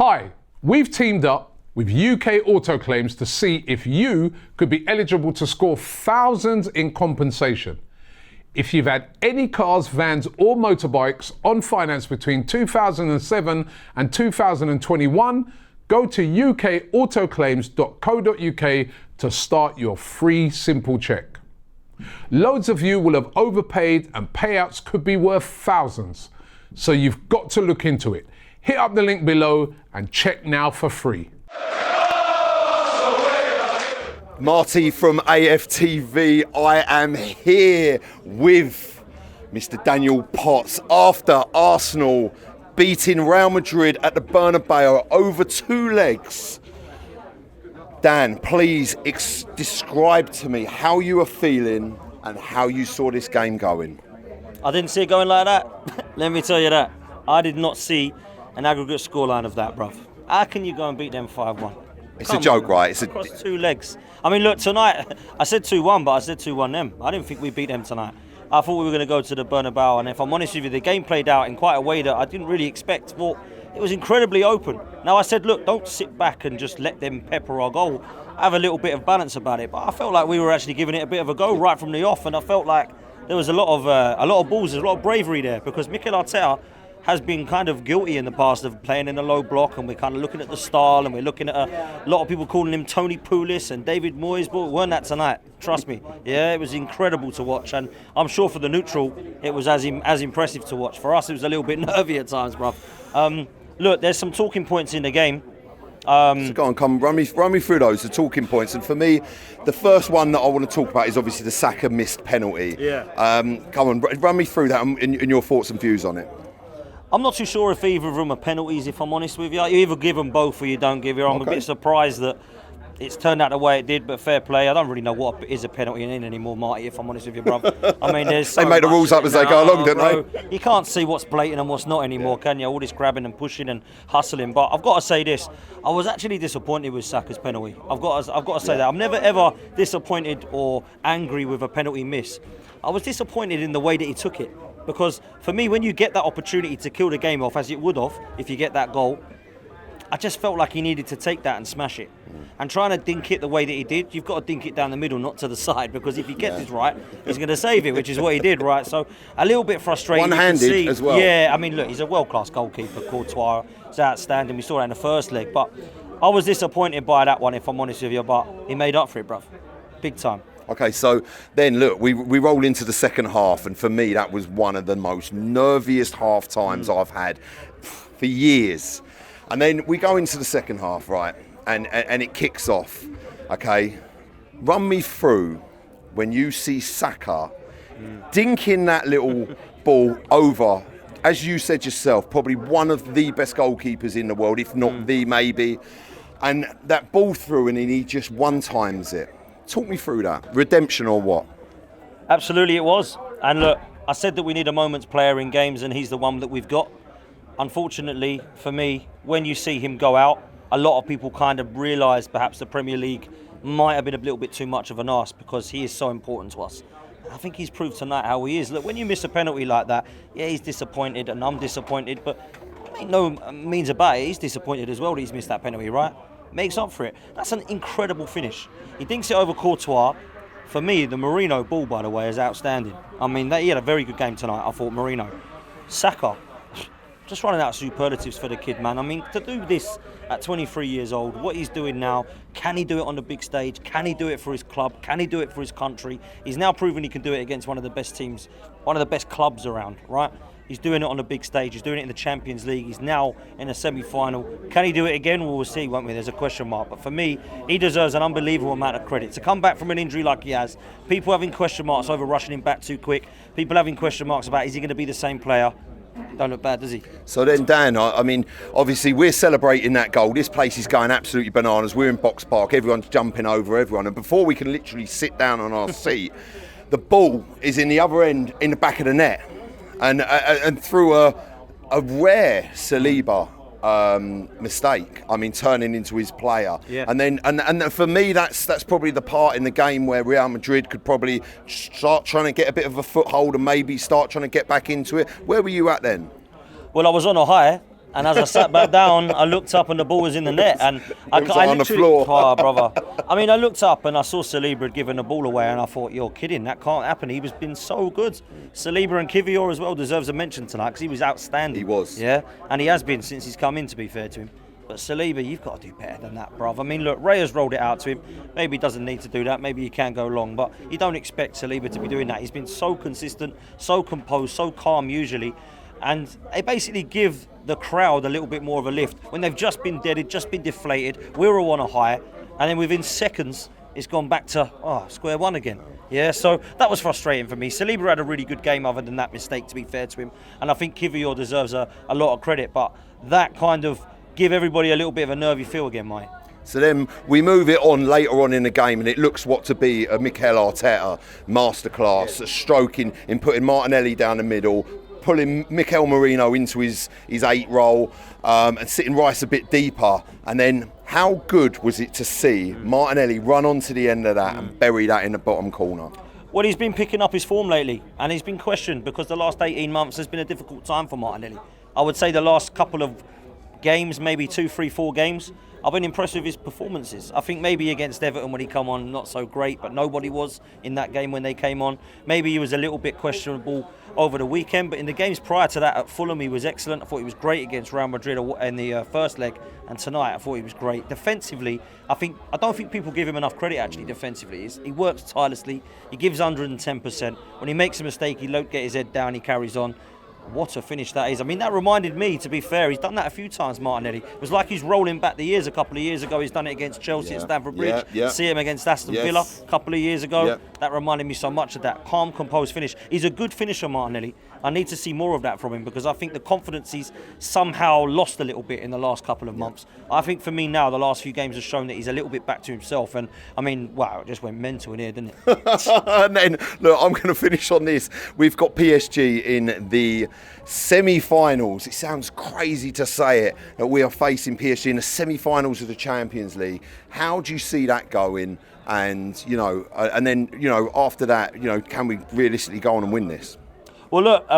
Hi, we've teamed up with UK Auto Claims to see if you could be eligible to score thousands in compensation. If you've had any cars, vans or motorbikes on finance between 2007 and 2021, go to ukautoclaims.co.uk to start your free simple check. Loads of you will have overpaid and payouts could be worth thousands, so you've got to look into it. Hit up the link below and check now for free. Marty from AFTV, I am here with Mr. Daniel Potts after Arsenal beating Real Madrid at the Bernabeu over 2 legs. Dan, please describe to me how you are feeling and how you saw this game going. I didn't see it going like that. Let me tell you that. I did not see an aggregate scoreline of that, bruv. How can you go and beat them 5-1? It's a joke, right? It's across 2 legs. I mean, look, tonight, I said 2-1, but I said 2-1 them. I didn't think we beat them tonight. I thought we were going to go to the Bernabeu, and if I'm honest with you, the game played out in quite a way that I didn't really expect. Well, it was incredibly open. Now, I said, look, don't sit back and just let them pepper our goal. Have a little bit of balance about it. But I felt like we were actually giving it a bit of a go right from the off, and I felt like there was a lot of balls, there's a lot of bravery there, because Mikel Arteta has been kind of guilty in the past of playing in a low block, and we're kind of looking at the style, and we're looking at a lot of people calling him Tony Pulis and David Moyes, but we weren't that tonight. Trust me. Yeah, it was incredible to watch, and I'm sure for the neutral, it was as impressive to watch. For us, it was a little bit nervy at times, bruv. Look, there's some talking points in the game. So go on, run me through those, the talking points. And for me, the first one that I want to talk about is obviously the Saka missed penalty. Yeah. Come on, run me through that and your thoughts and views on it. I'm not too sure if either of them are penalties, if I'm honest with you. You either give them both or you don't give it. I'm a bit surprised that it's turned out the way it did, but fair play. I don't really know what is a penalty in anymore, Marty, if I'm honest with you, bro. I mean, there's so they make the rules up as they go along, don't they? You can't see what's blatant and what's not anymore, can you? All this grabbing and pushing and hustling. But I've got to say this. I was actually disappointed with Saka's penalty. I've got to say that. I'm never, ever disappointed or angry with a penalty miss. I was disappointed in the way that he took it. Because for me, when you get that opportunity to kill the game off, as it would have, if you get that goal, I just felt like he needed to take that and smash it. And trying to dink it the way that he did, you've got to dink it down the middle, not to the side, because if he gets this right, he's going to save it, which is what he did, right? So a little bit frustrating. One-handed as well. Yeah, I mean, look, he's a world-class goalkeeper, Courtois. It's outstanding. We saw that in the first leg. But I was disappointed by that one, if I'm honest with you, but he made up for it, bruv. Big time. Okay, so then look, we roll into the second half, and for me that was one of the most nerviest half times I've had for years. And then we go into the second half, right, and it kicks off. Okay, run me through when you see Saka dinking that little ball over, as you said yourself, probably one of the best goalkeepers in the world, if not the maybe, and that ball through and he just one-times it. Talk me through that. Redemption or what? Absolutely it was. And look, I said that we need a moment's player in games, and he's the one that we've got. Unfortunately, for me, when you see him go out, a lot of people kind of realise perhaps the Premier League might have been a little bit too much of an arse, because he is so important to us. I think he's proved tonight how he is. Look, when you miss a penalty like that, yeah, he's disappointed and I'm disappointed, but ain't no means about it. He's disappointed as well that he's missed that penalty, right? Makes up for it. That's an incredible finish. He dinks it over Courtois. For me, the Marino ball, by the way, is outstanding. I mean, he had a very good game tonight, I thought, Marino. Saka, just running out superlatives for the kid, man. I mean, to do this at 23 years old, what he's doing now, can he do it on the big stage? Can he do it for his club? Can he do it for his country? He's now proven he can do it against one of the best teams, one of the best clubs around, right? He's doing it on the big stage. He's doing it in the Champions League. He's now in a semi-final. Can he do it again? Well, we'll see, won't we? There's a question mark. But for me, he deserves an unbelievable amount of credit. To come back from an injury like he has, people having question marks over rushing him back too quick, people having question marks about, is he going to be the same player? Don't look bad, does he? So then, Dan, I mean, obviously we're celebrating that goal. This place is going absolutely bananas. We're in Box Park. Everyone's jumping over everyone. And before we can literally sit down on our seat, the ball is in the other end, in the back of the net. And through a rare Saliba mistake, I mean, turning into his player. Yeah. And for me, that's probably the part in the game where Real Madrid could probably start trying to get a bit of a foothold and maybe start trying to get back into it. Where were you at then? Well, I was on a high, And as I sat back down, I looked up and the ball was in the net. And I was on the floor. Oh, brother. I mean, I looked up and I saw Saliba had given the ball away, and I thought, you're kidding, that can't happen. He was been so good. Saliba and Kivior as well deserves a mention tonight because he was outstanding. He was. Yeah, and he has been since he's come in, to be fair to him. But Saliba, you've got to do better than that, bruv. I mean, look, Ray has rolled it out to him. Maybe he doesn't need to do that. Maybe he can go long. But you don't expect Saliba to be doing that. He's been so consistent, so composed, so calm usually. And they basically give the crowd a little bit more of a lift. When they've just been deaded, just been deflated, we're all on a high. And then within seconds, it's gone back to square one again. Yeah, so that was frustrating for me. Saliba had a really good game other than that mistake, to be fair to him. And I think Kivior deserves a lot of credit. But that kind of give everybody a little bit of a nervy feel again, mate. So then we move it on later on in the game, and it looks what to be a Mikel Arteta masterclass, a stroke in putting Martinelli down the middle, pulling Mikel Merino into his 8 role, and sitting Rice a bit deeper. And then how good was it to see Martinelli run onto the end of that and bury that in the bottom corner? Well, he's been picking up his form lately, and he's been questioned because the last 18 months has been a difficult time for Martinelli. I would say the last couple of games, maybe 2, 3, 4 games, I've been impressed with his performances. I think maybe against Everton when he come on, not so great, but nobody was in that game when they came on. Maybe he was a little bit questionable over the weekend, but in the games prior to that at Fulham, he was excellent. I thought he was great against Real Madrid in the first leg, and tonight I thought he was great. Defensively, I don't think people give him enough credit actually defensively. He works tirelessly, he gives 110%. When he makes a mistake, he don't get his head down, he carries on. What a finish that is. I mean, that reminded me, to be fair, he's done that a few times, Martinelli. It was like he's rolling back the years. A couple of years ago, he's done it against Chelsea at Stamford Bridge. See him against Aston Villa a couple of years ago. That reminded me so much of that calm, composed finish. He's a good finisher, Martinelli. I need to see more of that from him because I think the confidence he's somehow lost a little bit in the last couple of months. I think for me now, the last few games have shown that he's a little bit back to himself. And I mean, wow, it just went mental in here, didn't it? And then, look, I'm going to finish on this. We've got PSG in the semi-finals. It sounds crazy to say it, that we are facing PSG in the semi-finals of the Champions League. How do you see that going? And, and then, after that, can we realistically go on and win this? Well, look,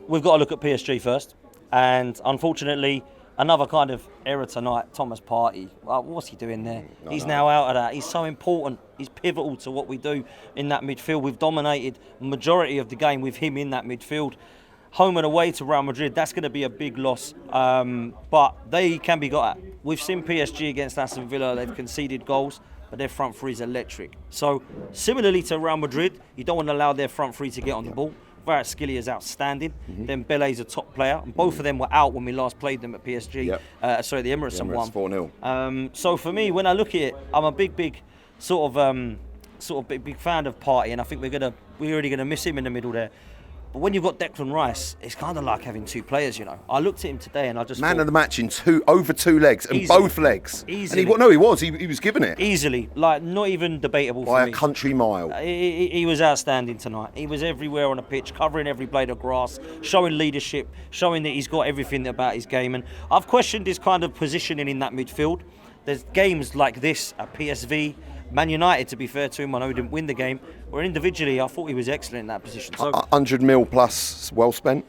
we've got to look at PSG first. And unfortunately, another kind of error tonight, Thomas Partey. Well, what's he doing there? He's now out of that. He's so important. He's pivotal to what we do in that midfield. We've dominated the majority of the game with him in that midfield. Home and away to Real Madrid, that's going to be a big loss. But they can be got at. We've seen PSG against Aston Villa. They've conceded goals, but their front three is electric. So, similarly to Real Madrid, you don't want to allow their front three to get on the ball. Kvaratskhelia is outstanding. Then Bele's a top player. And both of them were out when we last played them at PSG. The Emirates and won. 4-0. So for me, when I look at it, I'm a big big fan of Partey, and I think we're already gonna miss him in the middle there. But when you've got Declan Rice, it's kind of like having two players, I looked at him today and I just Man of the match in over two legs, and easily, both legs. Easily. And he was giving it. Easily, like not even debatable by for me. a country mile. He was outstanding tonight. He was everywhere on the pitch, covering every blade of grass, showing leadership, showing that he's got everything about his game. And I've questioned his kind of positioning in that midfield. There's games like this at PSV, Man United, to be fair to him, I know he didn't win the game, where individually I thought he was excellent in that position. So, 100 mil plus, well spent.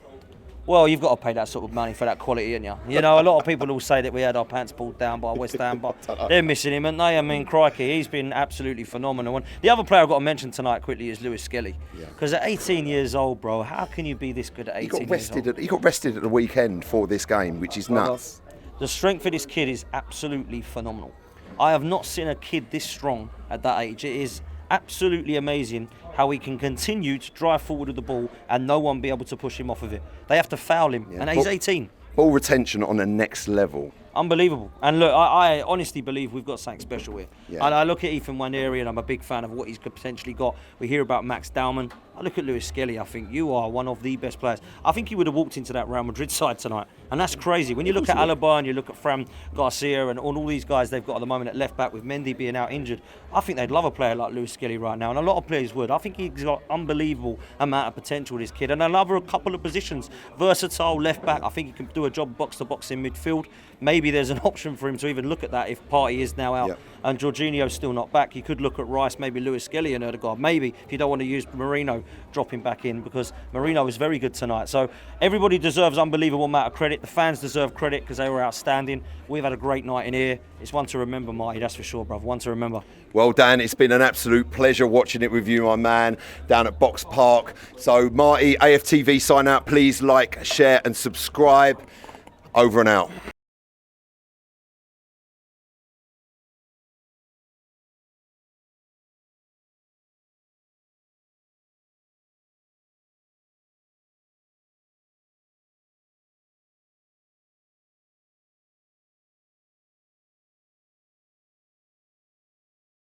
Well, you've got to pay that sort of money for that quality, haven't you? A lot of people will say that we had our pants pulled down by West Ham, but they're missing him, aren't they? I mean, crikey, he's been absolutely phenomenal. And the other player I've got to mention tonight quickly is Lewis Skelly. Because at 18 years old, bro, how can you be this good at 18 years old? He got rested at the weekend for this game, which is nuts. The strength of this kid is absolutely phenomenal. I have not seen a kid this strong at that age. It is absolutely amazing how he can continue to drive forward with the ball and no one be able to push him off of it. They have to foul him, and he's 18. Ball retention on the next level. Unbelievable. And look, I honestly believe we've got something special here. And I look at Ethan Nwaneri and I'm a big fan of what he's potentially got. We hear about Max Dowman. I look at Lewis Skelly. I think you are one of the best players. I think he would have walked into that Real Madrid side tonight. And that's crazy. When you look at Alaba and you look at Fran Garcia and all these guys they've got at the moment at left back with Mendy being out injured, I think they'd love a player like Lewis Skelly right now. And a lot of players would. I think he's got unbelievable amount of potential, this kid. And I love a couple of positions. Versatile left back. I think he can do a job box to box in midfield. Maybe maybe there's an option for him to even look at that if Partey is now out. Yep. And Jorginho's still not back. You could look at Rice, maybe Lewis Skelly and Ødegaard. Maybe, if you don't want to use Marino, drop him back in because Marino was very good tonight. So everybody deserves unbelievable amount of credit. The fans deserve credit because they were outstanding. We've had a great night in here. It's one to remember, Marty, that's for sure, bruv. One to remember. Well, Dan, it's been an absolute pleasure watching it with you, my man, down at Box Park. So, Marty, AFTV, sign out. Please like, share and subscribe. Over and out.